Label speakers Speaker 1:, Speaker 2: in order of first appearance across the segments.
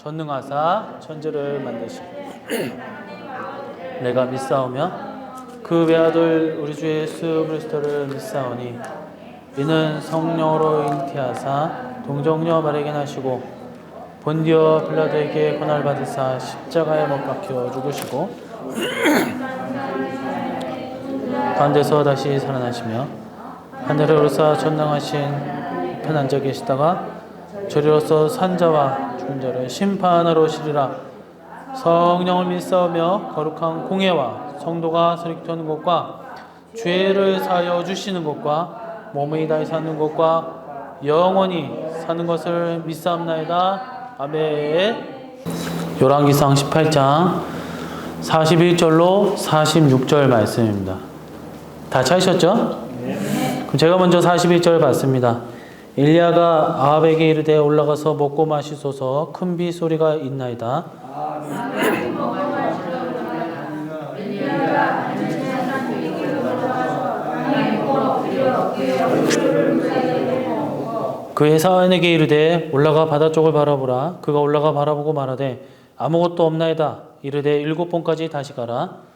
Speaker 1: 전능하사 천지를 만드시고 내가 믿사오며 그 외아들 우리 주 예수 그리스도를 믿사오니 이는 성령으로 잉태하사 동정녀 마리아에게 나시고 본디오 빌라도에게 고난을 받으사 십자가에 못 박혀 죽으시고 가운데서 다시 살아나시며 하늘에 오르사 전능하신 우편 앉아 계시다가 저리로서 산자와 죽은 자를 심판하러 오시리라. 성령을 믿사오며 거룩한 공예와 성도가 설익하는 것과 죄를 사하여 주시는 것과 몸의 다히 사는 것과 영원히 사는 것을 믿사옵나이다. 아멘. 열왕기상 18장 41절로 46절 말씀입니다. 다 찾으셨죠? 그럼 제가 먼저 41절 봤습니다. 엘리야가 아합에게 이르되 올라가서 먹고 마시소서 큰 비 소리가 있나이다. 그 회사원에게 이르되 올라가 바다 쪽을 바라보라. 그가 올라가 바라보고 말하되 아무것도 없나이다. 이르되 7번까지 다시 가라.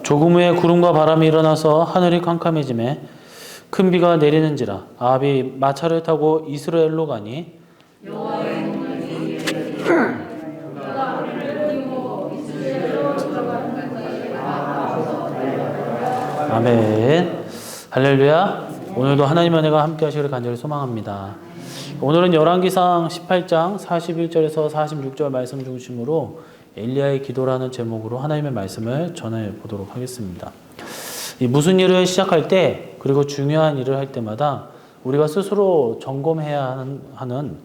Speaker 1: 조금 후에 구름과 바람이 일어나서 하늘이 캄캄해지매 큰 비가 내리는지라. 아합이 마차를 타고 이스라엘로 가니 아멘. 할렐루야. 오늘도 하나님의 은혜가 함께 하시기를 간절히 소망합니다. 오늘은 열왕기상 18장 41절에서 46절 말씀 중심으로 엘리야의 기도라는 제목으로 하나님의 말씀을 전해 보도록 하겠습니다. 무슨 일을 시작할 때 그리고 중요한 일을 할 때마다 우리가 스스로 점검해야 하는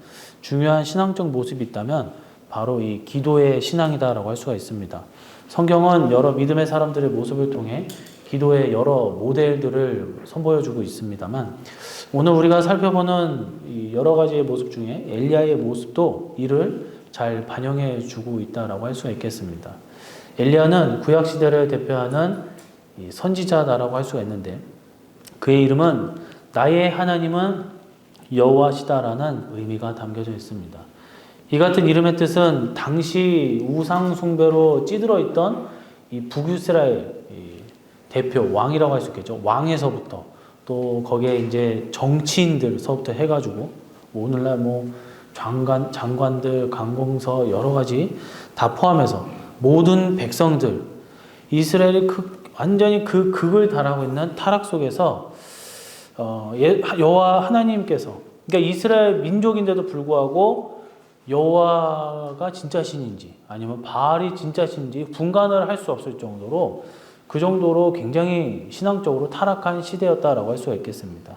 Speaker 1: 중요한 신앙적 모습이 있다면 바로 이 기도의 신앙이다라고 할 수가 있습니다. 성경은 여러 믿음의 사람들의 모습을 통해 기도의 여러 모델들을 선보여주고 있습니다만 오늘 우리가 살펴보는 이 여러 가지의 모습 중에 엘리야의 모습도 이를 잘 반영해 주고 있다라고 할 수가 있겠습니다. 엘리야는 구약 시대를 대표하는 선지자다라고 할 수가 있는데 그의 이름은 나의 하나님은 여호와시다라는 의미가 담겨져 있습니다. 이 같은 이름의 뜻은 당시 우상 숭배로 찌들어 있던 이 북이스라엘 대표 왕이라고 할 수 있겠죠. 왕에서부터 또 거기에 이제 정치인들서부터 해가지고 오늘날 장관들, 관공서 여러 가지 다 포함해서 모든 백성들 이스라엘이 완전히 그 극을 달하고 있는 타락 속에서 여호와 하나님께서 그러니까 이스라엘 민족인데도 불구하고 여호와가 진짜 신인지 아니면 바알이 진짜 신인지 분간을 할 수 없을 정도로 그 정도로 굉장히 신앙적으로 타락한 시대였다라고 할 수가 있겠습니다.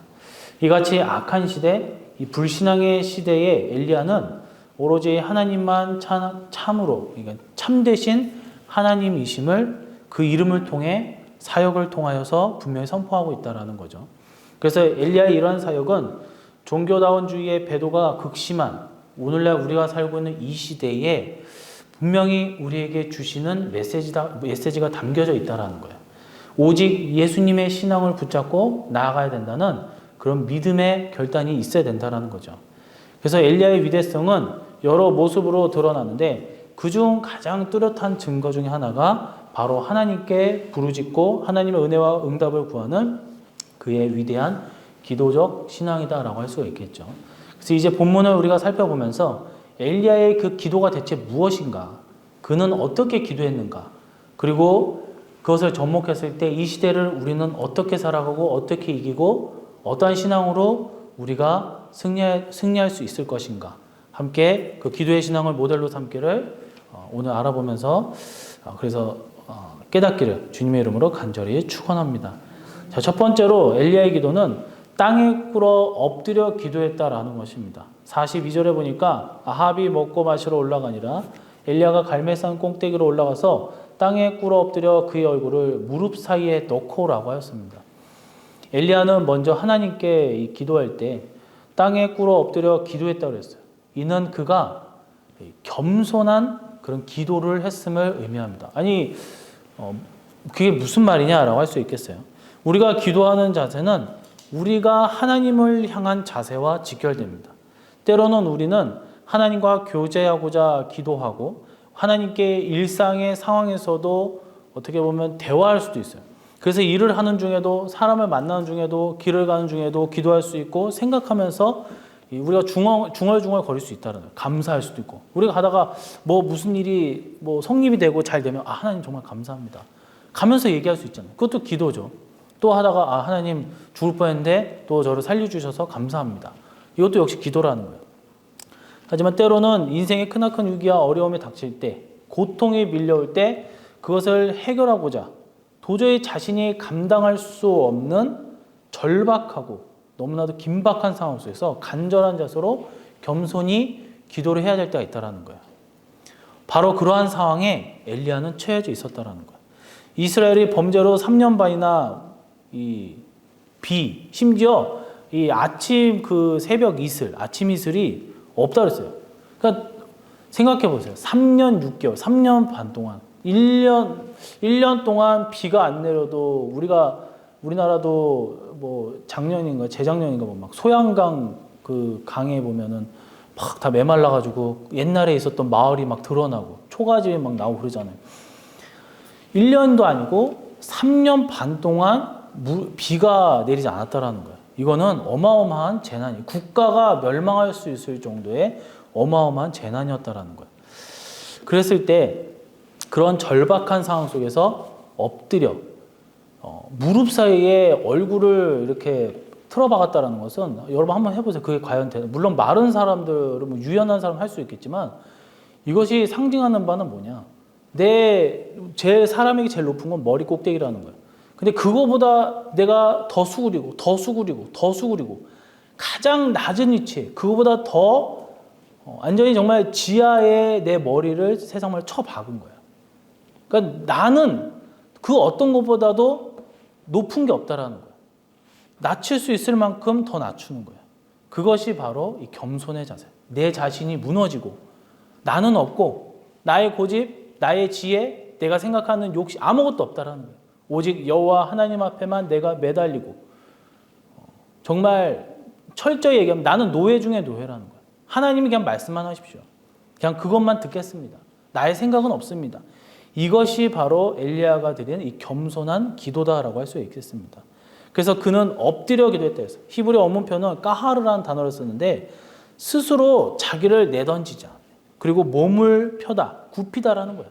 Speaker 1: 이같이 악한 시대, 이 불신앙의 시대에 엘리야는 오로지 하나님만 참으로, 그러니까 참되신 하나님이심을 그 이름을 통해 사역을 통하여서 분명히 선포하고 있다라는 거죠. 그래서 엘리야의 이러한 사역은 종교다원주의의 배도가 극심한 오늘날 우리가 살고 있는 이 시대에 분명히 우리에게 주시는 메시지가 담겨져 있다는 거예요. 오직 예수님의 신앙을 붙잡고 나아가야 된다는 그런 믿음의 결단이 있어야 된다는 거죠. 그래서 엘리야의 위대성은 여러 모습으로 드러나는데 그중 가장 뚜렷한 증거 중에 하나가 바로 하나님께 부르짖고 하나님의 은혜와 응답을 구하는 그의 위대한 기도적 신앙이다라고 할 수가 있겠죠. 그래서 이제 본문을 우리가 살펴보면서 엘리야의 그 기도가 대체 무엇인가? 그는 어떻게 기도했는가? 그리고 그것을 접목했을 때 이 시대를 우리는 어떻게 살아가고 어떻게 이기고 어떠한 신앙으로 우리가 승리할 수 있을 것인가? 함께 그 기도의 신앙을 모델로 삼기를 오늘 알아보면서 그래서 깨닫기를 주님의 이름으로 간절히 축원합니다. 자, 첫 번째로 엘리야의 기도는 땅에 꿇어 엎드려 기도했다라는 것입니다. 42절에 보니까 아합이 먹고 마시러 올라가니라 엘리야가 갈멜산 꼭대기로 올라가서 땅에 꿇어 엎드려 그의 얼굴을 무릎 사이에 넣고라고 하였습니다. 엘리야는 먼저 하나님께 기도할 때 땅에 꿇어 엎드려 기도했다고 했어요. 이는 그가 겸손한 그런 기도를 했음을 의미합니다. 아니 그게 무슨 말이냐라고 할 수 있겠어요. 우리가 기도하는 자세는 우리가 하나님을 향한 자세와 직결됩니다. 때로는 우리는 하나님과 교제하고자 기도하고 하나님께 일상의 상황에서도 어떻게 보면 대화할 수도 있어요. 그래서 일을 하는 중에도 사람을 만나는 중에도 길을 가는 중에도 기도할 수 있고 생각하면서 우리가 중얼중얼 거릴 수 있다는 거예요. 감사할 수도 있고 우리가 가다가 뭐 무슨 일이 뭐 성립이 되고 잘 되면 아 하나님 정말 감사합니다 가면서 얘기할 수 있잖아요. 그것도 기도죠. 또 하다가 아 하나님 죽을 뻔했는데 또 저를 살려주셔서 감사합니다. 이것도 역시 기도라는 거예요. 하지만 때로는 인생의 크나큰 위기와 어려움이 닥칠 때 고통이 밀려올 때 그것을 해결하고자 도저히 자신이 감당할 수 없는 절박하고 너무나도 긴박한 상황 속에서 간절한 자세로 겸손히 기도를 해야 될 때가 있다는 거예요. 바로 그러한 상황에 엘리야는 처해져 있었다는 거예요. 이스라엘이 범죄로 3년 반이나 심지어 이 아침 그 새벽 이슬, 아침 이슬이 없다 그랬어요. 그러니까 생각해 보세요. 3년 6개월, 3년 반 동안 1년 동안 비가 안 내려도 우리나라도 뭐 작년인가 재작년인가 뭐 막 소양강 그 강에 보면은 막 다 메말라가지고 옛날에 있었던 마을이 막 드러나고 초가집이 막 나오고 그러잖아요. 1년도 아니고 3년 반 동안 비가 내리지 않았다라는 거예요. 이거는 어마어마한 재난이 국가가 멸망할 수 있을 정도의 어마어마한 재난이었다라는 거예요. 그랬을 때 그런 절박한 상황 속에서 엎드려 무릎 사이에 얼굴을 이렇게 틀어박았다는 것은 여러분 한번 해보세요. 그게 과연 물론 마른 사람들은 뭐 유연한 사람 할 수 있겠지만 이것이 상징하는 바는 뭐냐? 사람에게 제일 높은 건 머리 꼭대기라는 거예요. 근데 그거보다 내가 더 수그리고 가장 낮은 위치에 그거보다 더 완전히 정말 지하에 내 머리를 세상을 쳐 박은 거예요. 그러니까 나는 그 어떤 것보다도 높은 게 없다라는 거예요. 낮출 수 있을 만큼 더 낮추는 거예요. 그것이 바로 이 겸손의 자세. 내 자신이 무너지고 나는 없고 나의 고집, 나의 지혜, 내가 생각하는 욕심 아무것도 없다라는 거예요. 오직 여호와 하나님 앞에만 내가 매달리고 정말 철저히 얘기하면 나는 노예 중에 노예라는 거예요. 하나님이 그냥 말씀만 하십시오. 그냥 그것만 듣겠습니다. 나의 생각은 없습니다. 이것이 바로 엘리야가 드리는 이 겸손한 기도다라고 할 수 있겠습니다. 그래서 그는 엎드려 기도했다 해서 히브리 원문표는 까하르라는 단어를 썼는데 스스로 자기를 내던지자 그리고 몸을 펴다 굽히다라는 거예요.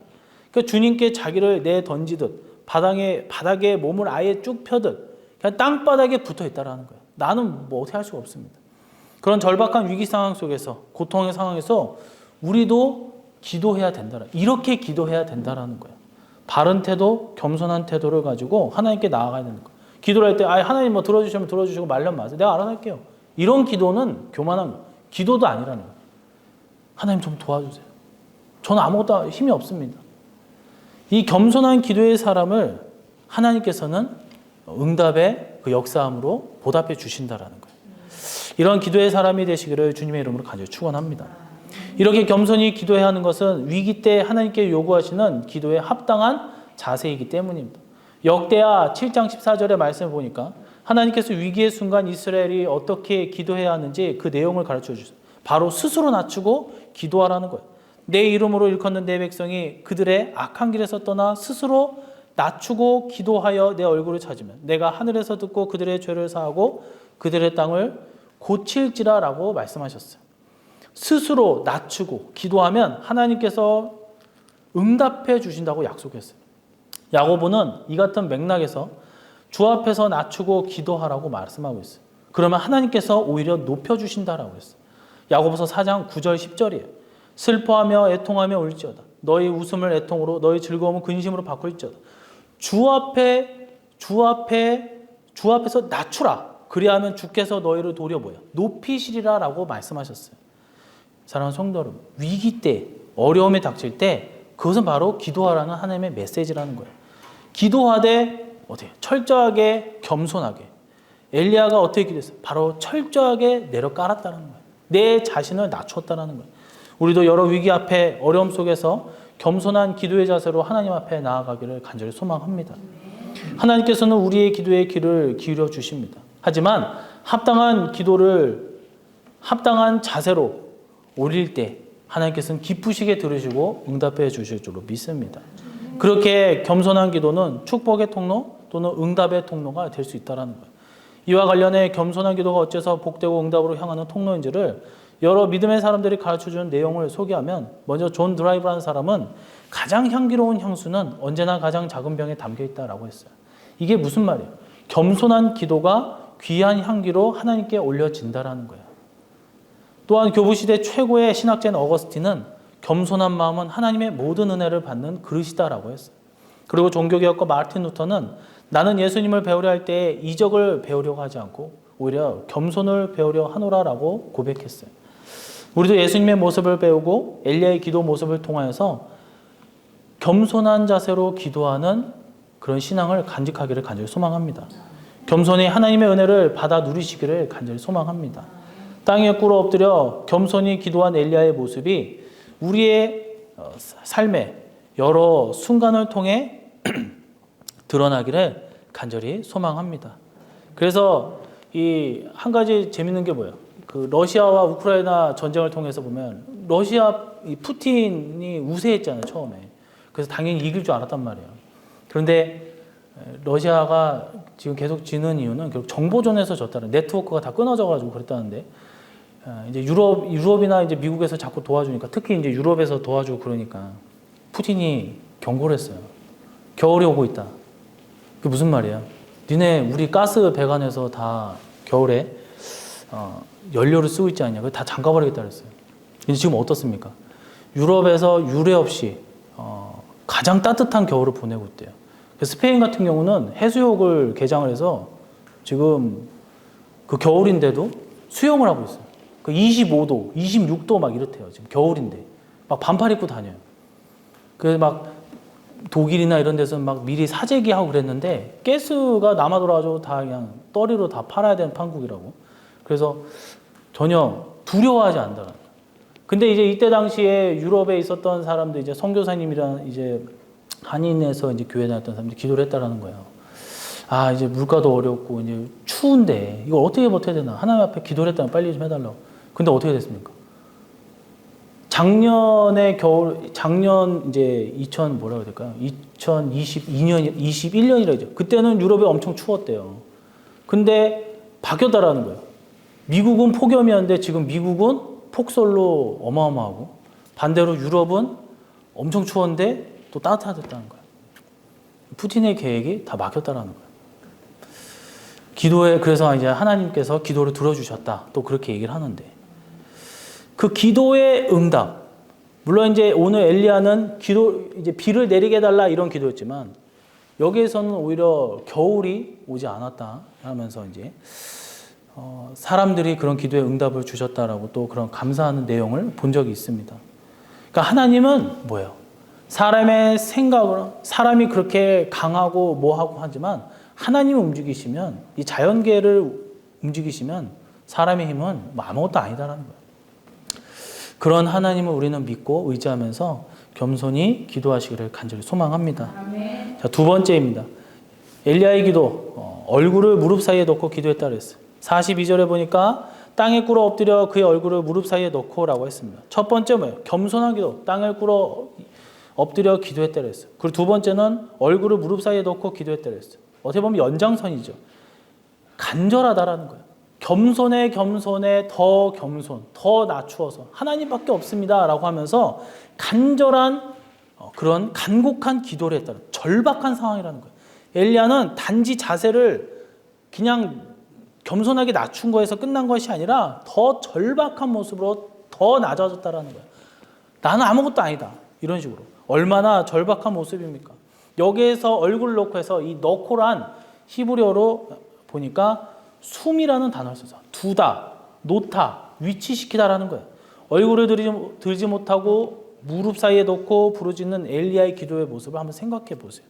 Speaker 1: 그러니까 주님께 자기를 내던지듯 바닥에 몸을 아예 쭉 펴듯 그냥 땅바닥에 붙어 있다라는 거예요. 나는 뭐 어떻게 할 수가 없습니다. 그런 절박한 위기 상황 속에서 고통의 상황에서 우리도 기도해야 된다. 이렇게 기도해야 된다라는 거예요. 바른 태도, 겸손한 태도를 가지고 하나님께 나아가야 되는 거예요. 기도를 할 때 하나님 뭐 들어주시면 들어주시고 말면 마세요. 내가 알아서 할게요. 이런 기도는 교만한 거예요. 기도도 아니라는 거예요. 하나님 좀 도와주세요. 저는 아무것도 힘이 없습니다. 이 겸손한 기도의 사람을 하나님께서는 응답의 그 역사함으로 보답해 주신다라는 거예요. 이런 기도의 사람이 되시기를 주님의 이름으로 간절히 축원합니다. 이렇게 겸손히 기도해야 하는 것은 위기 때 하나님께 요구하시는 기도에 합당한 자세이기 때문입니다. 역대하 7장 14절의 말씀을 보니까 하나님께서 위기의 순간 이스라엘이 어떻게 기도해야 하는지 그 내용을 가르쳐 주셨어요. 바로 스스로 낮추고 기도하라는 거예요. 내 이름으로 일컫는 내 백성이 그들의 악한 길에서 떠나 스스로 낮추고 기도하여 내 얼굴을 찾으면 내가 하늘에서 듣고 그들의 죄를 사하고 그들의 땅을 고칠지라라고 말씀하셨어요. 스스로 낮추고 기도하면 하나님께서 응답해 주신다고 약속했어요. 야고보는 이 같은 맥락에서 주 앞에서 낮추고 기도하라고 말씀하고 있어요. 그러면 하나님께서 오히려 높여주신다라고 했어요. 야고보서 4장 9절 10절이에요. 슬퍼하며 애통하며 울지어다. 너희 웃음을 애통으로 너희 즐거움을 근심으로 바꿀지어다. 주 앞에서 낮추라. 그리하면 주께서 너희를 도려보여 높이시리라 라고 말씀하셨어요. 사랑하는 성도 여러분, 위기 때 어려움이 닥칠 때 그것은 바로 기도하라는 하나님의 메시지라는 거예요. 기도하되 철저하게 겸손하게. 엘리야가 어떻게 기도했어요? 바로 철저하게 내려 깔았다는 거예요. 내 자신을 낮췄다는 거예요. 우리도 여러 위기 앞에 어려움 속에서 겸손한 기도의 자세로 하나님 앞에 나아가기를 간절히 소망합니다. 하나님께서는 우리의 기도에 귀를 기울여 주십니다. 하지만 합당한 기도를 합당한 자세로 올릴 때 하나님께서는 기쁘시게 들으시고 응답해 주실 줄로 믿습니다. 그렇게 겸손한 기도는 축복의 통로 또는 응답의 통로가 될 수 있다는 거예요. 이와 관련해 겸손한 기도가 어째서 복되고 응답으로 향하는 통로인지를 여러 믿음의 사람들이 가르쳐주는 내용을 소개하면, 먼저 존 드라이브라는 사람은 가장 향기로운 향수는 언제나 가장 작은 병에 담겨 있다라고 했어요. 이게 무슨 말이에요? 겸손한 기도가 귀한 향기로 하나님께 올려진다라는 거예요. 또한 교부시대 최고의 신학자인 어거스틴은 겸손한 마음은 하나님의 모든 은혜를 받는 그릇이다라고 했어요. 그리고 종교개혁가 마르틴 루터는 나는 예수님을 배우려 할 때 이적을 배우려고 하지 않고 오히려 겸손을 배우려 하노라라고 고백했어요. 우리도 예수님의 모습을 배우고 엘리야의 기도 모습을 통하여서 겸손한 자세로 기도하는 그런 신앙을 간직하기를 간절히 소망합니다. 겸손히 하나님의 은혜를 받아 누리시기를 간절히 소망합니다. 땅에 꿇어 엎드려 겸손히 기도한 엘리야의 모습이 우리의 삶의 여러 순간을 통해 드러나기를 간절히 소망합니다. 그래서 이 한 가지 재밌는 게 뭐예요? 그 러시아와 우크라이나 전쟁을 통해서 보면 러시아 이 푸틴이 우세했잖아요, 처음에. 그래서 당연히 이길 줄 알았단 말이에요. 그런데 러시아가 지금 계속 지는 이유는 결국 정보전에서 졌다는, 네트워크가 다 끊어져가지고 그랬다는데, 이제 유럽이나 이제 미국에서 자꾸 도와주니까, 특히 이제 유럽에서 도와주고 그러니까 푸틴이 경고를 했어요. 겨울이 오고 있다. 그게 무슨 말이야? 니네 우리 가스 배관에서 다 겨울에 연료를 쓰고 있지 않냐? 그거 다 잠가버리겠다 그랬어요. 근데 지금 어떻습니까? 유럽에서 유례 없이 가장 따뜻한 겨울을 보내고 있대요. 스페인 같은 경우는 해수욕을 개장을 해서 지금 그 겨울인데도 수영을 하고 있어요. 그 25도, 26도 막 이렇대요. 지금 겨울인데. 막 반팔 입고 다녀요. 그래서 막 독일이나 이런 데서는 막 미리 사재기하고 그랬는데 가스가 남아 돌아가지고 다 그냥 떠리로 다 팔아야 되는 판국이라고. 그래서 전혀 두려워하지 않는다. 근데 이제 이때 당시에 유럽에 있었던 사람들, 이제 선교사님이랑 이제 한인에서 이제 교회 다녔던 사람들이 기도를 했다라는 거예요. 아, 이제 물가도 어렵고 이제 추운데 이걸 어떻게 버텨야 되나? 하나님 앞에 기도를 했다면 빨리 좀 해달라고. 근데 어떻게 됐습니까? 작년에 겨울, 작년 이제 2022년, 21년이라죠. 그때는 유럽이 엄청 추웠대요. 근데 바뀌었다라는 거예요. 미국은 폭염이었는데 지금 미국은 폭설로 어마어마하고, 반대로 유럽은 엄청 추웠는데 또 따뜻해졌다는 거예요. 푸틴의 계획이 다 막혔다라는 거예요. 기도에, 그래서 이제 하나님께서 기도를 들어주셨다. 또 그렇게 얘기를 하는데, 그 기도의 응답, 물론 이제 오늘 엘리야는 이제 비를 내리게 해달라 이런 기도였지만, 여기에서는 오히려 겨울이 오지 않았다 하면서 이제 사람들이 그런 기도의 응답을 주셨다라고 또 그런 감사하는 내용을 본 적이 있습니다. 그러니까 하나님은 뭐예요? 사람의 생각으로, 사람이 그렇게 강하고 뭐하고 하지만 하나님이 움직이시면, 이 자연계를 움직이시면 사람의 힘은 뭐 아무것도 아니다라는 거예요. 그런 하나님을 우리는 믿고 의지하면서 겸손히 기도하시기를 간절히 소망합니다. 자, 두 번째입니다. 엘리야의 기도, 얼굴을 무릎 사이에 넣고 기도했다 그랬어요. 42절에 보니까 땅에 꿇어 엎드려 그의 얼굴을 무릎 사이에 넣고 라고 했습니다. 첫 번째 뭐예요? 겸손한 기도, 땅을 꿇어 엎드려 기도했다 그랬어요. 그리고 두 번째는 얼굴을 무릎 사이에 넣고 기도했다 그랬어요. 어떻게 보면 연장선이죠. 간절하다라는 거예요. 겸손에 더 겸손, 더 낮추어서 하나님밖에 없습니다 라고 하면서 간절한 그런 간곡한 기도를 했다는, 절박한 상황이라는 거예요. 엘리야는 단지 자세를 그냥 겸손하게 낮춘 거에서 끝난 것이 아니라 더 절박한 모습으로 더 낮아졌다라는 거예요. 나는 아무것도 아니다, 이런 식으로. 얼마나 절박한 모습입니까? 여기에서 얼굴을 넣고 해서 이 넣고란 히브리어로 보니까 숨이라는 단어를 써서 두다, 놓다, 위치시키다라는 거예요. 얼굴을 들지 못하고 무릎 사이에 넣고 부르짖는 엘리야의 기도의 모습을 한번 생각해 보세요.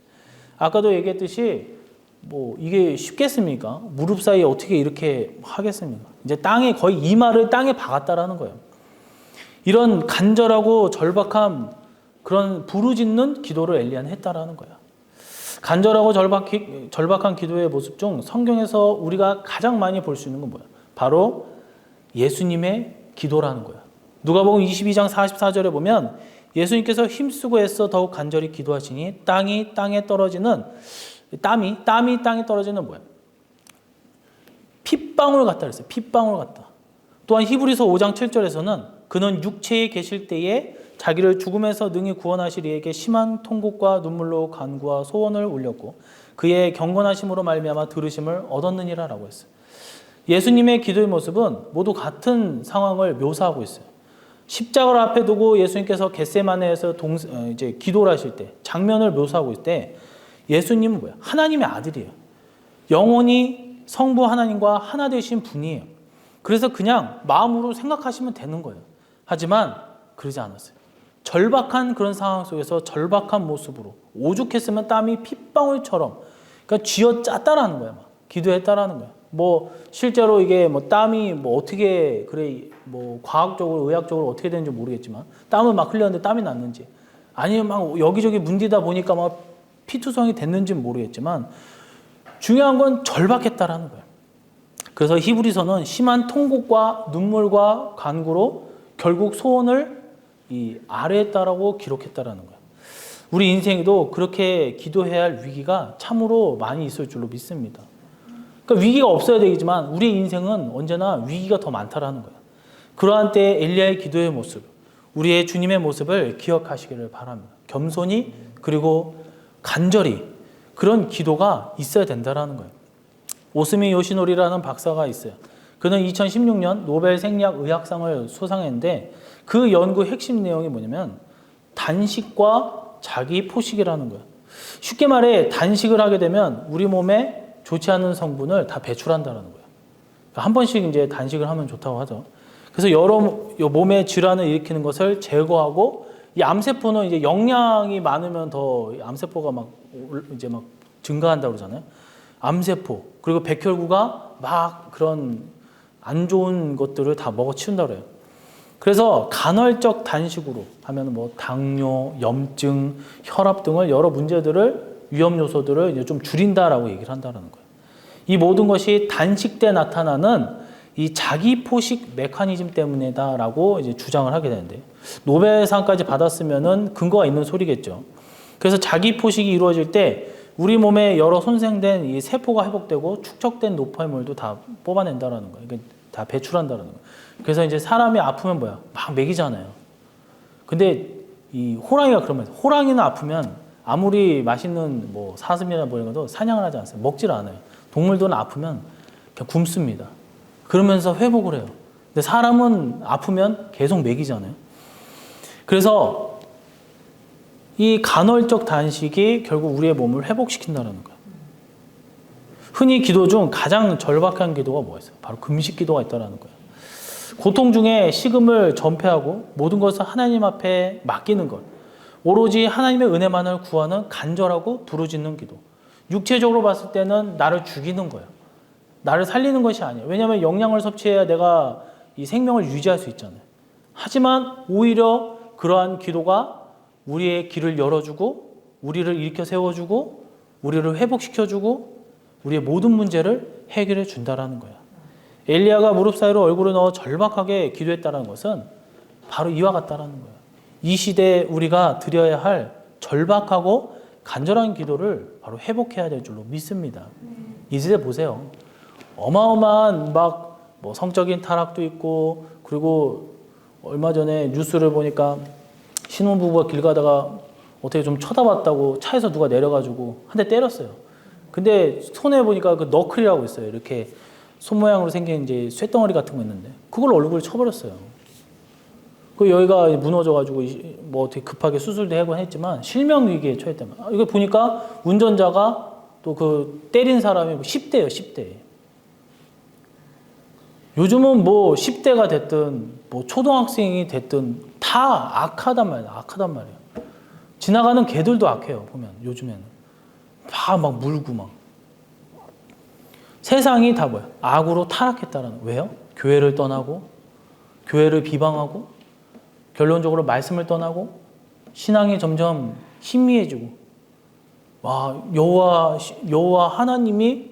Speaker 1: 아까도 얘기했듯이 뭐 이게 쉽겠습니까? 무릎 사이에 어떻게 이렇게 하겠습니까? 이제 땅에 거의 이마를 땅에 박았다라는 거예요. 이런 간절하고 절박한 그런 부르짖는 기도를 엘리야는 했다라는 거야. 간절하고 절박한 기도의 모습 중 성경에서 우리가 가장 많이 볼 수 있는 건 뭐야? 바로 예수님의 기도라는 거야. 누가복음 22장 44절에 보면 예수님께서 힘쓰고 애써 더욱 간절히 기도하시니 땀이 땅에 떨어지는 뭐야? 핏방울 같다 그랬어요. 핏방울 같다. 또한 히브리서 5장 7절에서는 그는 육체에 계실 때에 자기를 죽음에서 능히 구원하실 이에게 심한 통곡과 눈물로 간구와 소원을 올렸고 그의 경건하심으로 말미암아 들으심을 얻었느니라라고 했어요. 예수님의 기도의 모습은 모두 같은 상황을 묘사하고 있어요. 십자가를 앞에 두고 예수님께서 겟세마네에서 이제 기도를 하실 때 장면을 묘사하고 있을 때 예수님은 뭐야? 하나님의 아들이에요. 영원히 성부 하나님과 하나 되신 분이에요. 그래서 그냥 마음으로 생각하시면 되는 거예요. 하지만 그러지 않았어요. 절박한 그런 상황 속에서 절박한 모습으로 오죽했으면 땀이 핏방울처럼 그러니까 쥐어짰다라는 거야. 막 기도했다라는 거야. 뭐 실제로 이게 뭐 땀이 뭐 어떻게 그래 뭐 과학적으로 의학적으로 어떻게 되는지 모르겠지만 땀을 막 흘렸는데 땀이 났는지 아니면 막 여기저기 문디다 보니까 막 피투성이 됐는지는 모르겠지만 중요한 건 절박했다라는 거예요. 그래서 히브리서는 심한 통곡과 눈물과 간구로 결국 소원을 아뢰했다라고 기록했다라는 거예요. 우리 인생에도 그렇게 기도해야 할 위기가 참으로 많이 있을 줄로 믿습니다. 그러니까 위기가 없어야 되지만 우리 인생은 언제나 위기가 더 많다라는 거예요. 그러한 때에 엘리야의 기도의 모습, 우리의 주님의 모습을 기억하시기를 바랍니다. 겸손히 그리고 간절히 그런 기도가 있어야 된다라는 거예요. 오스미 요시노리라는 박사가 있어요. 그는 2016년 노벨 생리학의학상을 수상했는데 그 연구 핵심 내용이 뭐냐면 단식과 자기 포식이라는 거예요. 쉽게 말해 단식을 하게 되면 우리 몸에 좋지 않은 성분을 다 배출한다는 거예요. 그러니까 한 번씩 이제 단식을 하면 좋다고 하죠. 그래서 여러 몸의 질환을 일으키는 것을 제거하고 이 암세포는 이제 영양이 많으면 더 암세포가 막 증가한다고 그러잖아요. 암세포 그리고 백혈구가 막 그런 안 좋은 것들을 다 먹어치운다고 그래요. 그래서 간헐적 단식으로 하면 뭐 당뇨, 염증, 혈압 등을 여러 문제들을 위험 요소들을 이제 좀 줄인다라고 얘기를 한다는 거예요. 이 모든 것이 단식 때 나타나는 이 자기 포식 메커니즘 때문이다라고 이제 주장을 하게 되는데 노벨상까지 받았으면은 근거가 있는 소리겠죠. 그래서 자기 포식이 이루어질 때 우리 몸에 여러 손상된 이 세포가 회복되고 축적된 노폐물도 다 뽑아낸다라는 거예요. 그러니까 다 배출한다라는 거예요. 그래서 이제 사람이 아프면 뭐야? 막 먹이잖아요. 근데 이 호랑이가 그러면 호랑이는 아프면 아무리 맛있는 뭐 사슴이나 뭐 이런 것도 사냥을 하지 않습니다. 먹질 않아요. 동물들은 아프면 그냥 굶습니다. 그러면서 회복을 해요. 근데 사람은 아프면 계속 먹이잖아요. 그래서 이 간헐적 단식이 결국 우리의 몸을 회복시킨다는 거예요. 흔히 기도 중 가장 절박한 기도가 뭐였어요? 바로 금식 기도가 있다는 거예요. 고통 중에 식음을 전폐하고 모든 것을 하나님 앞에 맡기는 것. 오로지 하나님의 은혜만을 구하는 간절하고 부르짖는 기도. 육체적으로 봤을 때는 나를 죽이는 거예요. 나를 살리는 것이 아니에요. 왜냐하면 영양을 섭취해야 내가 이 생명을 유지할 수 있잖아요. 하지만 오히려 그러한 기도가 우리의 길을 열어주고 우리를 일으켜 세워주고 우리를 회복시켜주고 우리의 모든 문제를 해결해 준다라는 거예요. 엘리야가 무릎 사이로 얼굴을 넣어 절박하게 기도했다는 것은 바로 이와 같다라는 거예요. 이 시대에 우리가 드려야 할 절박하고 간절한 기도를 바로 회복해야 될 줄로 믿습니다. 이 시대 보세요. 어마어마한 막 뭐 성적인 타락도 있고 그리고 얼마 전에 뉴스를 보니까 신혼부부가 길 가다가 어떻게 좀 쳐다봤다고 차에서 누가 내려가지고 한 대 때렸어요. 근데 손에 보니까 그 너클이라고 있어요. 이렇게 손 모양으로 생긴 이제 쇳덩어리 같은 거 있는데 그걸 얼굴에 쳐버렸어요. 그 여기가 무너져가지고 뭐 어떻게 급하게 수술도 하고 했지만 실명 위기에 처했단 말이에요. 이거 보니까 운전자가 또 그 때린 사람이 10대예요, 10대. 요즘은 뭐 10대가 됐든 뭐 초등학생이 됐든 다 악하단 말이에요. 악하단 말이에요. 지나가는 개들도 악해요. 보면 요즘에는 다 막 물고 막 세상이 다 뭐야? 악으로 타락했다라는. 왜요? 교회를 떠나고 교회를 비방하고 결론적으로 말씀을 떠나고 신앙이 점점 희미해지고 와 여호와 하나님이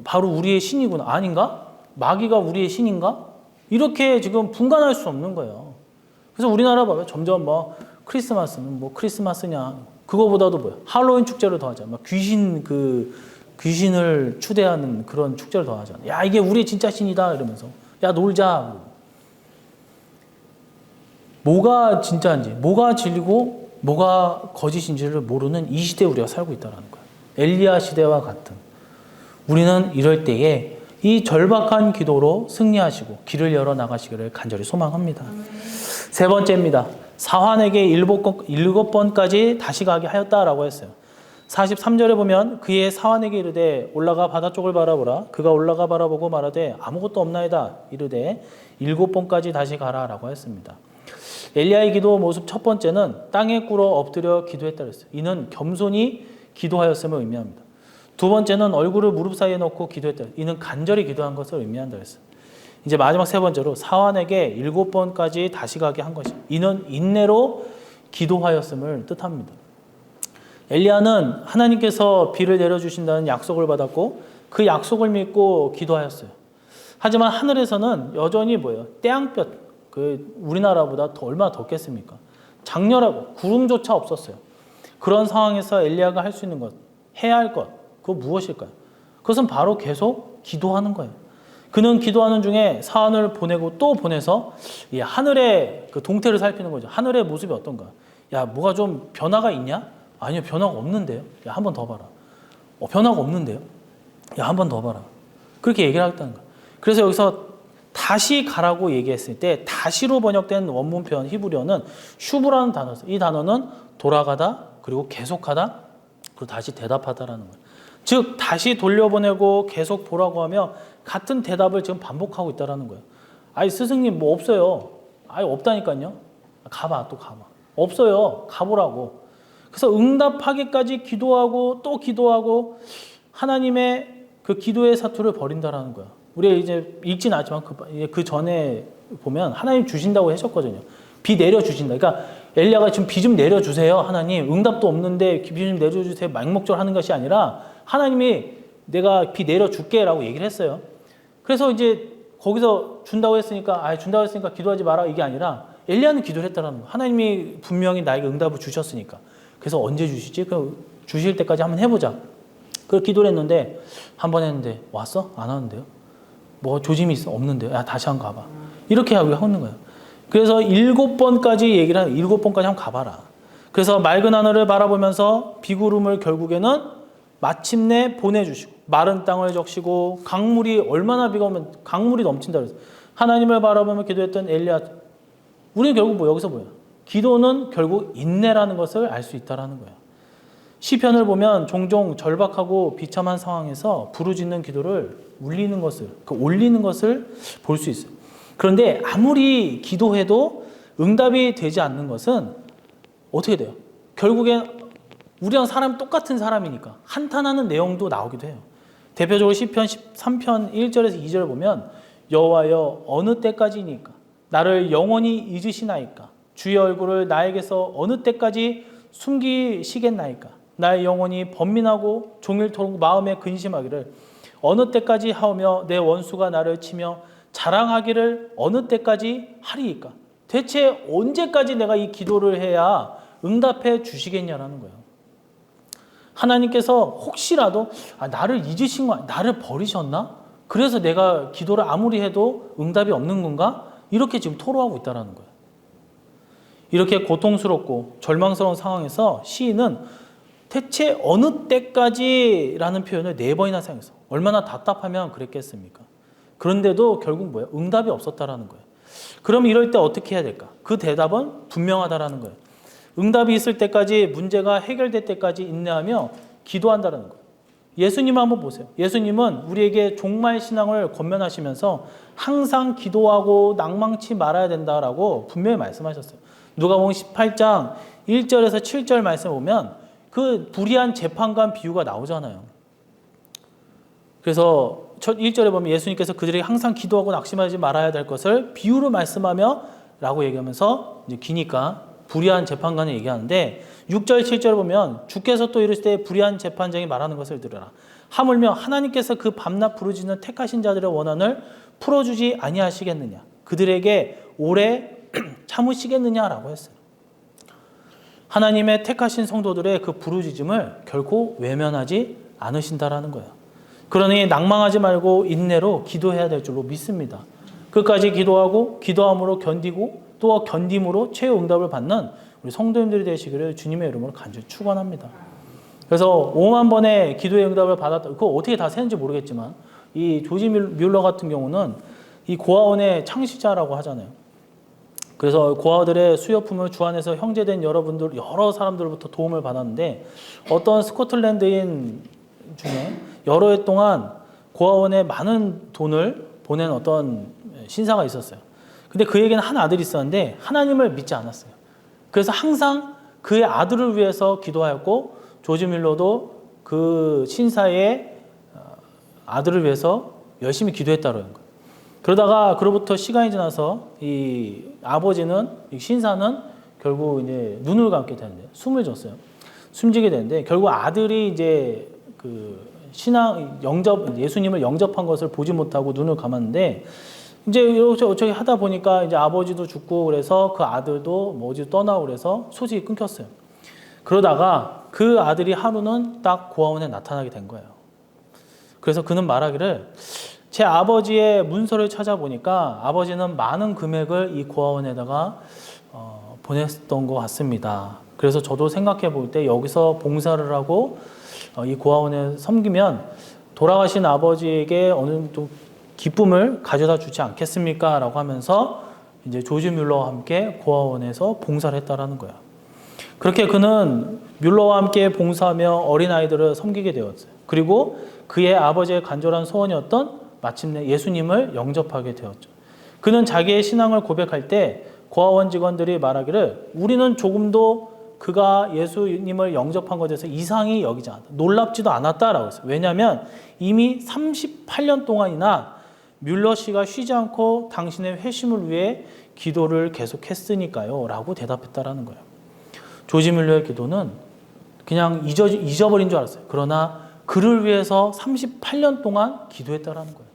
Speaker 1: 바로 우리의 신이구나 아닌가? 마귀가 우리의 신인가? 이렇게 지금 분간할 수 없는 거예요. 그래서 우리나라 봐요. 점점 뭐 크리스마스는 뭐 크리스마스냐 그거보다도 뭐야 할로윈 축제를 더 하자. 막 귀신을 추대하는 그런 축제를 더 하잖아. 야 이게 우리의 진짜 신이다 이러면서 야 놀자. 뭐가 진짜인지 뭐가 진리고 뭐가 거짓인지를 모르는 이 시대에 우리가 살고 있다는 거야. 엘리야 시대와 같은. 우리는 이럴 때에 이 절박한 기도로 승리하시고 길을 열어 나가시기를 간절히 소망합니다. 세 번째입니다. 사환에게 7번까지 다시 가게 하였다라고 했어요. 43절에 보면 그의 사환에게 이르되 올라가 바다 쪽을 바라보라. 그가 올라가 바라보고 말하되 아무것도 없나이다. 이르되 7번까지 다시 가라라고 했습니다. 엘리야의 기도 모습 첫 번째는 땅에 꿇어 엎드려 기도했다 그랬어요. 이는 겸손히 기도하였음을 의미합니다. 두 번째는 얼굴을 무릎 사이에 넣고 기도했다. 이는 간절히 기도한 것을 의미한다 그랬어요. 이제 마지막 세 번째로 사환에게 7번까지 다시 가게 한 것이 이는 인내로 기도하였음을 뜻합니다. 엘리야는 하나님께서 비를 내려주신다는 약속을 받았고 그 약속을 믿고 기도하였어요. 하지만 하늘에서는 여전히 뭐예요? 태양볕 우리나라보다 얼마나 덥겠습니까? 장렬하고 구름조차 없었어요. 그런 상황에서 엘리야가 할 수 있는 것, 해야 할 것, 그거 무엇일까요? 그것은 바로 계속 기도하는 거예요. 그는 기도하는 중에 사안을 보내고 또 보내서 이 하늘의 그 동태를 살피는 거죠. 하늘의 모습이 어떤가? 야, 뭐가 좀 변화가 있냐? 아니요, 변화가 없는데요. 야, 한 번 더 봐라. 변화가 없는데요. 야, 한 번 더 봐라. 그렇게 얘기를 하겠다는 거예요. 그래서 여기서 다시 가라고 얘기했을 때 다시로 번역된 원문 표현 히브리어는 슈브라는 단어였어요. 이 단어는 돌아가다 그리고 계속하다 그리고 다시 대답하다라는 거예요. 즉 다시 돌려보내고 계속 보라고 하며 같은 대답을 지금 반복하고 있다는 거예요. 아니 스승님 뭐 없어요. 아니 없다니까요. 가봐 또 가봐. 없어요. 가보라고. 그래서 응답하기까지 기도하고 또 기도하고 하나님의 그 기도의 사투를 벌인다라는 거예요. 우리가 이제 읽진 않지만 그 전에 보면 하나님 주신다고 하셨거든요. 비 내려주신다. 그러니까 엘리야가 지금 비 좀 내려주세요. 하나님 응답도 없는데 비 좀 내려주세요. 맹목적으로 하는 것이 아니라 하나님이 내가 비 내려줄게 라고 얘기를 했어요. 그래서 이제 거기서 준다고 했으니까 기도하지 마라 이게 아니라 엘리야는 기도를 했다는 거예요. 하나님이 분명히 나에게 응답을 주셨으니까. 그래서 언제 주시지? 그 주실 때까지 한번 해보자. 그 기도를 했는데 한 번 했는데 왔어? 안 하는데요? 뭐 조짐이 있어? 없는데요? 야 다시 한번 가봐. 이렇게 우리가 하는 거예요. 그래서 7번까지 얘기를 하요. 7번까지 한번 가봐라. 그래서 맑은 하늘을 바라보면서 비구름을 결국에는 마침내 보내주시고 마른 땅을 적시고 강물이 얼마나 비가 오면 강물이 넘친다 그랬어요. 하나님을 바라보며 기도했던 엘리야. 우리는 결국 뭐 여기서 뭐야? 기도는 결국 인내라는 것을 알 수 있다라는 거예요. 시편을 보면 종종 절박하고 비참한 상황에서 부르짖는 기도를 올리는 것을 볼 수 있어요. 그런데 아무리 기도해도 응답이 되지 않는 것은 어떻게 돼요? 결국엔 우리랑 사람 똑같은 사람이니까 한탄하는 내용도 나오기도 해요. 대표적으로 시편 13편 1절에서 2절을 보면 여호와여 어느 때까지니까 나를 영원히 잊으시나이까 주의 얼굴을 나에게서 어느 때까지 숨기시겠나이까 나의 영혼이 번민하고 종일토록 마음에 근심하기를 어느 때까지 하오며 내 원수가 나를 치며 자랑하기를 어느 때까지 하리이까. 대체 언제까지 내가 이 기도를 해야 응답해 주시겠냐라는 거예요. 하나님께서 혹시라도 나를 잊으신 거 나를 버리셨나? 그래서 내가 기도를 아무리 해도 응답이 없는 건가? 이렇게 지금 토로하고 있다는 거예요. 이렇게 고통스럽고 절망스러운 상황에서 시인은 대체 어느 때까지라는 표현을 4번이나 사용했어. 얼마나 답답하면 그랬겠습니까? 그런데도 결국 뭐예요? 응답이 없었다라는 거예요. 그럼 이럴 때 어떻게 해야 될까? 그 대답은 분명하다라는 거예요. 응답이 있을 때까지 문제가 해결될 때까지 인내하며 기도한다라는 거예요. 예수님 한번 보세요. 예수님은 우리에게 종말 신앙을 권면하시면서 항상 기도하고 낭망치 말아야 된다라고 분명히 말씀하셨어요. 누가복음 18장 1절에서 7절 말씀 보면 그 불의한 재판관 비유가 나오잖아요. 그래서 첫 1절에 보면 예수님께서 그들에게 항상 기도하고 낙심하지 말아야 될 것을 비유로 말씀하며 라고 얘기하면서 이제 기니까 불의한 재판관을 얘기하는데 6절 7절 보면 주께서 또 이르실 때 불의한 재판장이 말하는 것을 들으라. 하물며 하나님께서 그 밤낮 부르짖는 택하신 자들의 원한을 풀어주지 아니하시겠느냐. 그들에게 오래 참으시겠느냐라고 했어요. 하나님의 택하신 성도들의 그 부르짖음을 결코 외면하지 않으신다라는 거예요. 그러니 낭망하지 말고 인내로 기도해야 될 줄로 믿습니다. 끝까지 기도하고 기도함으로 견디고 또 견딤으로 최후 응답을 받는 우리 성도님들이 되시기를 주님의 이름으로 간절히 축원합니다. 그래서 5만 번의 기도의 응답을 받았다. 그거 어떻게 다 세는지 모르겠지만 이 조지 뮬러 같은 경우는 이 고아원의 창시자라고 하잖아요. 그래서 고아들의 수요품을 주안에서 형제된 여러분들 여러 사람들로부터 도움을 받았는데 어떤 스코틀랜드인 중에 여러 해 동안 고아원에 많은 돈을 보낸 어떤 신사가 있었어요. 근데 그에게는 한 아들이 있었는데 하나님을 믿지 않았어요. 그래서 항상 그의 아들을 위해서 기도하였고 조지 뮬러도 그 신사의 아들을 위해서 열심히 기도했다는 거예요. 그러다가 그로부터 시간이 지나서 이 아버지는 이 신사는 결국 이제 눈을 감게 되는데 숨을 졌어요. 숨지게 되는데 결국 아들이 이제 그 신앙 영접 예수님을 영접한 것을 보지 못하고 눈을 감았는데 이제 이렇게 하다 보니까 이제 아버지도 죽고 그래서 그 아들도 뭐 어디 떠나고 그래서 소식이 끊겼어요. 그러다가 그 아들이 하루는 딱 고아원에 나타나게 된 거예요. 그래서 그는 말하기를 제 아버지의 문서를 찾아보니까 아버지는 많은 금액을 이 고아원에다가 보냈던 것 같습니다. 그래서 저도 생각해 볼 때 여기서 봉사를 하고 이 고아원에 섬기면 돌아가신 아버지에게 어느 정도 기쁨을 가져다 주지 않겠습니까? 라고 하면서 이제 조지 뮬러와 함께 고아원에서 봉사를 했다라는 거예요. 그렇게 그는 뮬러와 함께 봉사하며 어린아이들을 섬기게 되었어요. 그리고 그의 아버지의 간절한 소원이었던 마침내 예수님을 영접하게 되었죠. 그는 자기의 신앙을 고백할 때 고아원 직원들이 말하기를 우리는 조금도 그가 예수님을 영접한 것에 대해서 이상히 여기지 않았다. 놀랍지도 않았다라고 했어요. 왜냐하면 이미 38년 동안이나 뮬러 씨가 쉬지 않고 당신의 회심을 위해 기도를 계속했으니까요 라고 대답했다라는 거예요. 조지 뮬러의 기도는 그냥 잊어버린 줄 알았어요. 그러나 그를 위해서 38년 동안 기도했다라는 거예요.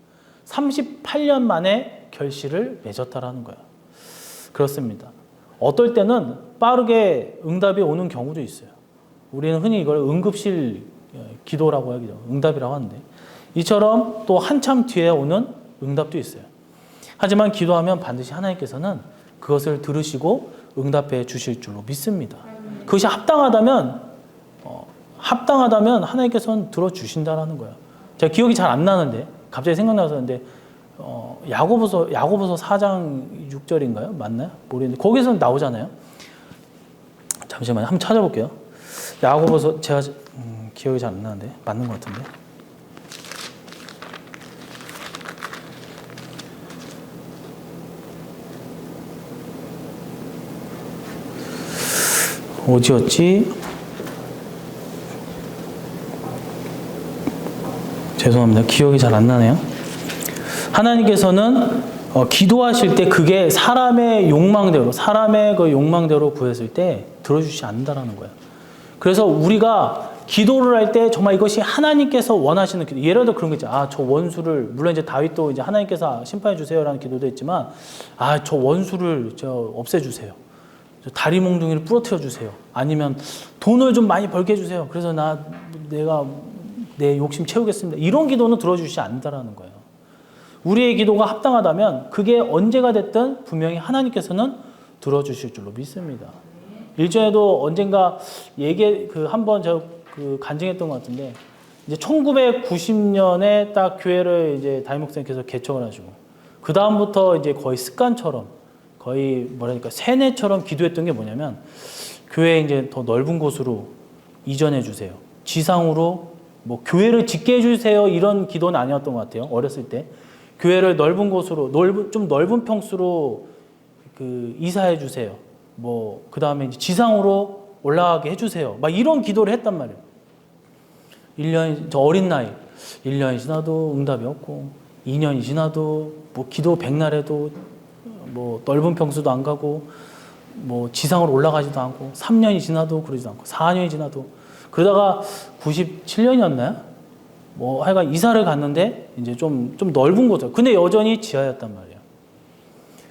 Speaker 1: 38년 만에 결실을 맺었다라는 거예요. 그렇습니다. 어떨 때는 빠르게 응답이 오는 경우도 있어요. 우리는 흔히 이걸 응급실 기도라고 하기도 응답이라고 하는데 이처럼 또 한참 뒤에 오는 응답도 있어요. 하지만 기도하면 반드시 하나님께서는 그것을 들으시고 응답해 주실 줄로 믿습니다. 그것이 합당하다면 하나님께서는 들어주신다라는 거예요. 제가 기억이 잘 안 나는데 갑자기 생각나서는데 야고보서 4장 6절인가요? 맞나요? 모르겠는데 거기서 나오잖아요. 잠시만요. 한번 찾아볼게요. 야고보서 제가 기억이 잘 안 나는데 맞는 것 같은데. 어디였지? 죄송합니다. 기억이 잘 안 나네요. 하나님께서는 기도하실 때 그게 사람의 욕망대로, 사람의 그 욕망대로 구했을 때 들어주지 않는다라는 거예요. 그래서 우리가 기도를 할 때 정말 이것이 하나님께서 원하시는 기도. 예를 들어 그런 거 있죠. 저 원수를, 물론 이제 다윗도 이제 하나님께서 심판해 주세요라는 기도도 했지만, 저 원수를 없애주세요. 다리 몽둥이를 부러뜨려 주세요. 아니면 돈을 좀 많이 벌게 해주세요. 그래서 내가 내 욕심 채우겠습니다. 이런 기도는 들어주시지 않는다라는 거예요. 우리의 기도가 합당하다면 그게 언제가 됐든 분명히 하나님께서는 들어주실 줄로 믿습니다. 일전에도 언젠가 한번 제가 간증했던 것 같은데, 이제 1990년에 딱 교회를 이제 담임 목사님께서 개척을 하시고, 그 다음부터 이제 거의 습관처럼, 거의 세뇌처럼 기도했던 게 뭐냐면, 교회 이제 더 넓은 곳으로 이전해 주세요. 지상으로 교회를 짓게 해주세요. 이런 기도는 아니었던 것 같아요. 어렸을 때. 교회를 넓은 곳으로, 좀 넓은 평수로 이사해 주세요. 그 다음에 이제 지상으로 올라가게 해주세요. 막 이런 기도를 했단 말이에요. 1년, 저 어린 나이, 1년이 지나도 응답이 없고, 2년이 지나도 기도 백날에도 뭐 넓은 평수도 안 가고 뭐 지상으로 올라가지도 않고 3년이 지나도 그러지도 않고 4년이 지나도 그러다가 97년이었나요? 뭐 하여간 이사를 갔는데 이제 좀 넓은 곳으로. 근데 여전히 지하였단 말이에요.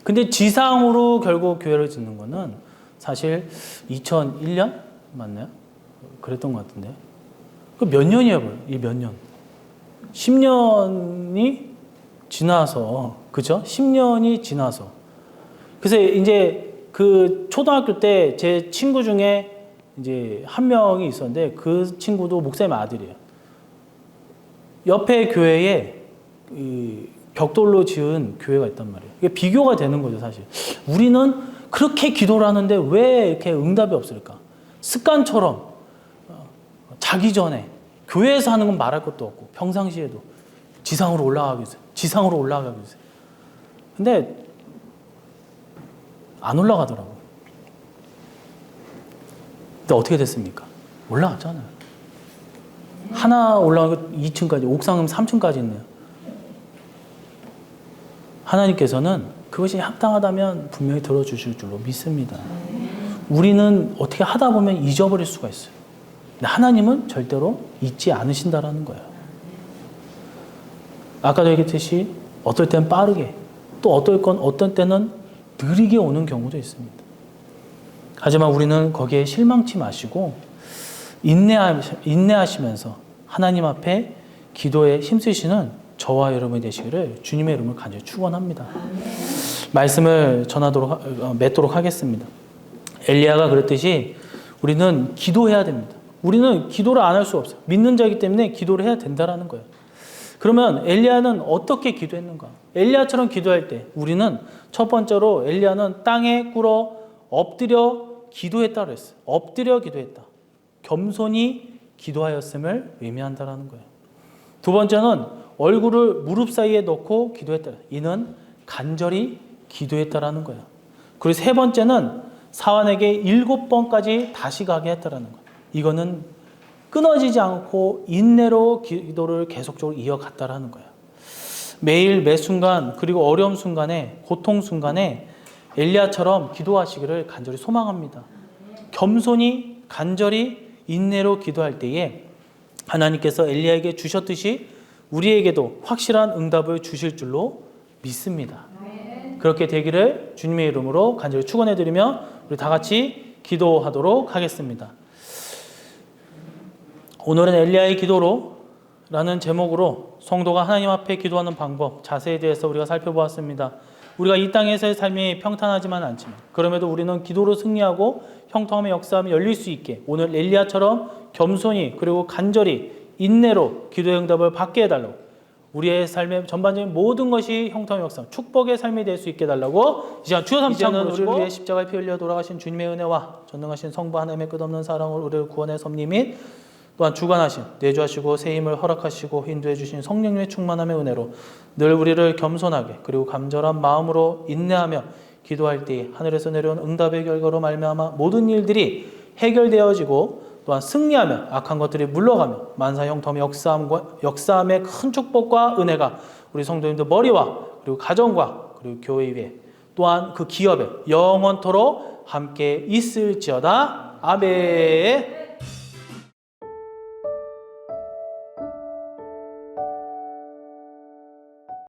Speaker 1: 근데 지상으로 결국 교회를 짓는 거는 사실 2001년 맞나요? 그랬던 것 같은데. 그 몇 년이에요, 이 몇 년? 10년이 지나서, 그죠? 10년이 지나서. 그래서 이제 그 초등학교 때 제 친구 중에 이제 한 명이 있었는데 그 친구도 목사님 아들이에요. 옆에 교회에 이 벽돌로 지은 교회가 있단 말이에요. 이게 비교가 되는 거죠, 사실. 우리는 그렇게 기도를 하는데 왜 이렇게 응답이 없을까? 습관처럼 자기 전에 교회에서 하는 건 말할 것도 없고 평상시에도 지상으로 올라가기 위해서 지상으로 올라가기 위해서. 근데 안 올라가더라고요. 근데 어떻게 됐습니까? 올라갔잖아요. 하나 올라가고 2층까지, 옥상은 3층까지 있네요. 하나님께서는 그것이 합당하다면 분명히 들어주실 줄로 믿습니다. 우리는 어떻게 하다 보면 잊어버릴 수가 있어요. 근데 하나님은 절대로 잊지 않으신다라는 거예요. 아까도 얘기했듯이 어떨 때는 빠르게, 또 어떤 때는 느리게 오는 경우도 있습니다. 하지만 우리는 거기에 실망치 마시고 인내하시면서 하나님 앞에 기도에 힘쓰시는 저와 여러분이 되시기를 주님의 이름으로 간절히 축원합니다. 말씀을 맺도록 하겠습니다. 엘리야가 그랬듯이 우리는 기도해야 됩니다. 우리는 기도를 안 할 수 없어요. 믿는 자이기 때문에 기도를 해야 된다라는 거예요. 그러면 엘리야는 어떻게 기도했는가? 엘리야처럼 기도할 때 우리는 첫 번째로 엘리야는 땅에 꿇어 엎드려 기도했다고 그랬어요. 엎드려 기도했다. 겸손히 기도하였음을 의미한다라는 거예요. 두 번째는 얼굴을 무릎 사이에 넣고 기도했다. 이는 간절히 기도했다라는 거예요. 그리고 세 번째는 사환에게 7번까지 다시 가게 했다라는 거예요. 이거는 끊어지지 않고 인내로 기도를 계속적으로 이어갔다라는 거예요. 매일 매 순간 그리고 어려움 순간에 고통 순간에 엘리야처럼 기도하시기를 간절히 소망합니다. 겸손히 간절히 인내로 기도할 때에 하나님께서 엘리야에게 주셨듯이 우리에게도 확실한 응답을 주실 줄로 믿습니다. 그렇게 되기를 주님의 이름으로 간절히 축원해드리며 우리 다 같이 기도하도록 하겠습니다. 오늘은 엘리야의 기도로라는 제목으로 성도가 하나님 앞에 기도하는 방법, 자세에 대해서 우리가 살펴보았습니다. 우리가 이 땅에서의 삶이 평탄하지만 않지만 그럼에도 우리는 기도로 승리하고 형통함의 역사함이 열릴 수 있게 오늘 엘리야처럼 겸손히 그리고 간절히 인내로 기도의 응답을 받게 해달라고, 우리의 삶의 전반적인 모든 것이 형통함의 역사, 축복의 삶이 될 수 있게 해달라고 이 시간 주여 삼창을 우리를 위해 십자가에 피 흘려 돌아가신 주님의 은혜와 전능하신 성부 하나님의 끝없는 사랑을 우리를 구원의 섭리 및 또한 주관하신 내주하시고 새 힘을 허락하시고 인도해 주신 성령님의 충만함의 은혜로 늘 우리를 겸손하게 그리고 간절한 마음으로 인내하며 기도할 때 하늘에서 내려온 응답의 결과로 말미암아 모든 일들이 해결되어지고 또한 승리하며 악한 것들이 물러가며 만사 형통의 역사함의 큰 축복과 은혜가 우리 성도님들 머리와 그리고 가정과 그리고 교회 위에 또한 그 기업에 영원토록 함께 있을지어다. 아멘.